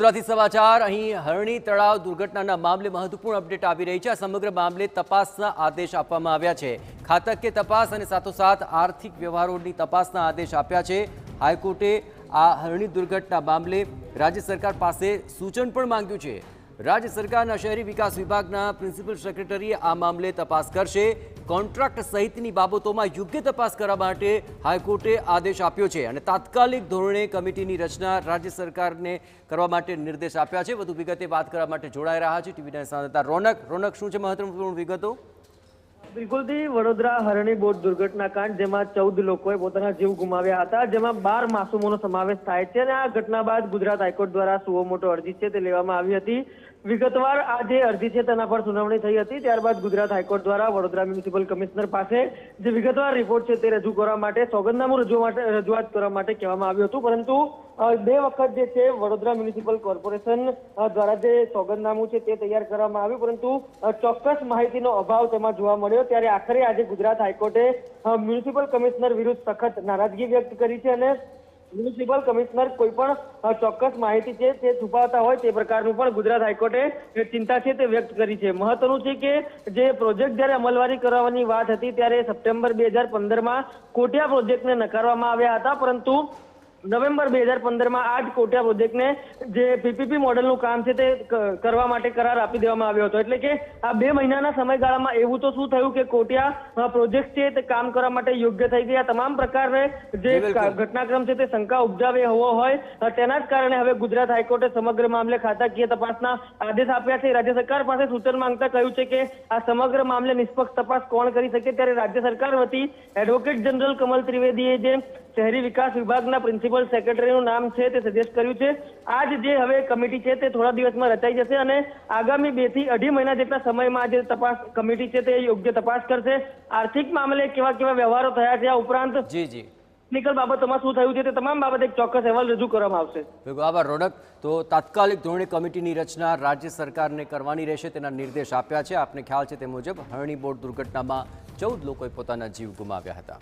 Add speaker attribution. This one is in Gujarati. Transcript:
Speaker 1: વડોદરાથી સમાચાર। અહીં હરણી તળાવ દુર્ઘટનાના મામલે મહત્વપૂર્ણ અપડેટ આવી રહી છે। આ સમગ્ર મામલે તપાસના આદેશ આપવામાં આવ્યા છે। ખાતકીય તપાસ અને સાથોસાથ આર્થિક વ્યવહારોની તપાસના આદેશ આપ્યા છે। હાઈકોર્ટે આ હરણી દુર્ઘટના મામલે રાજ્ય સરકાર પાસે સૂચન પણ માંગ્યું છે। राज्य सरकारना शहरी विकास विभागना प्रिंसिपल सेक्रेटरीए आ मामले तपास करशे। कॉन्ट्राक्ट सहितनी बाबतोमां योग्य तपास करवा माटे हाईकोर्टे आदेश आप्यो छे अने तात्कालिक धोरणे कमिटीनी रचना राज्य सरकारने करवा माटे निर्देश आप्या छे। વધુ વિગતે વાત કરવા માટે જોડાઈ રહ્યા છે ટીવી સંવાદદાતા રોનક શું છે મહત્વપૂર્ણ વિગતો?
Speaker 2: बिल्कुल थी वडोदरा हरणी बोट दुर्घटना कांड जेमां 14 लोकोए पोताना जीव गुमाव्या हता, जेमां 12 मासूमोनो समावेश थाय छे। आ घटना बाद गुजरात हाईकोर्ट द्वारा सुओ मोटो अरजी छे ते लेवामां आवी हती। विगतवार आ जे अरजी छे तेना पर सुनावणी थई हती। त्यारबाद गुजरात हाईकोर्ट द्वारा वडोदरा म्युनिसिपल कमिश्नर पासे जे विगतवार रिपोर्ट छे ते रजू करवा माटे सोगंदनामું रजूआत करवा माटे कहेवामां આવ્યું હતું, પરંતુ બે વખત જે છે વડોદરા મ્યુનિસિપલ કોર્પોરેશન દ્વારા જે સોગંદનામું છે તે તૈયાર કરવામાં આવ્યું, પરંતુ ચોક્કસ માહિતીનો અભાવ તેમાં જોવા મળ્યો। ત્યારે આખરે આજે ગુજરાત હાઈકોર્ટે મ્યુનિસિપલ કમિશનર વિરુદ્ધ સખત નારાજગી વ્યક્ત કરી છે અને म्युनिसिपल कमिश्नर कोई पण चौक्कस माहिती है ते छुपाता होय ते प्रकारनुं पण गुजरात हाईकोर्टे चिंता है ते व्यक्त करी है। महत्वनुं छे के जे प्रोजेक्ट ज्यारे अमलवारी करवानी वात हती त्यारे सप्टेम्बर 2015 में कोटिया प्रोजेक्ट ने नकारवामां आव्या हता, परंतु नवेम्बर 2015 में आज कोटिया प्रोजेक्ट ने जे पीपीपी मॉडलનું કામ છે તે કરવા માટે કરાર આપી દેવામાં આવ્યો હતો। એટલે કે આ 2 મહિનાના સમયગાળામાં એવું તો શું થયું કે કોટિયા પ્રોજેક્ટ છે તે કામ કરવા માટે યોગ્ય થઈ ગયા। તમામ પ્રકારે જે ઘટનાક્રમ છે તે શંકા ઉપજાવે હોવો હોય તેના જ કારણે હવે ગુજરાત હાઈકોર્ટે સમગ્ર મામલે ખાતાકીય તપાસના આદેશ આપ્યા છે। રાજ્ય સરકાર પાસે સૂચન માંગતા કહ્યું છે કે આ સમગ્ર મામલે નિષ્પક્ષ તપાસ કોણ કરી શકે। ત્યારે રાજ્ય સરકાર વતી એડવોકેટ જનરલ કમલ ત્રિવેદીએ જે શહેરી વિકાસ વિભાગના પ્રિન્સિપલ સેક્રેટરીનું નામ છે તે સજેસ્ટ કર્યું છે। આજ જે હવે કમિટી છે તે થોડા દિવસમાં રચાઈ જશે અને આગામી 2 થી 2.5 મહિના જેટલા સમયમાં જે તપાસ કમિટી છે તે યોગ્ય તપાસ કરશે। આર્થિક મામલે કેવા કેવા વ્યવહારો થયા છે, આ ઉપરાંત ટેકનિકલ બાબતોમાં શું થયું છે તે તમામ બાબતે એક ચોક્કસ અહેવાલ રજૂ કરવામાં આવશે।
Speaker 1: આભાર રોનક। તો તાત્કાલિક ધોરણે કમિટીની રચના રાજ્ય સરકારને કરવાની રહેશે તેના નિર્દેશ આપ્યા છે। આપને ખ્યાલ છે તે મુજબ હરણી બોટ દુર્ઘટનામાં 14 લોકોએ પોતાના જીવ ગુમાવ્યા હતા।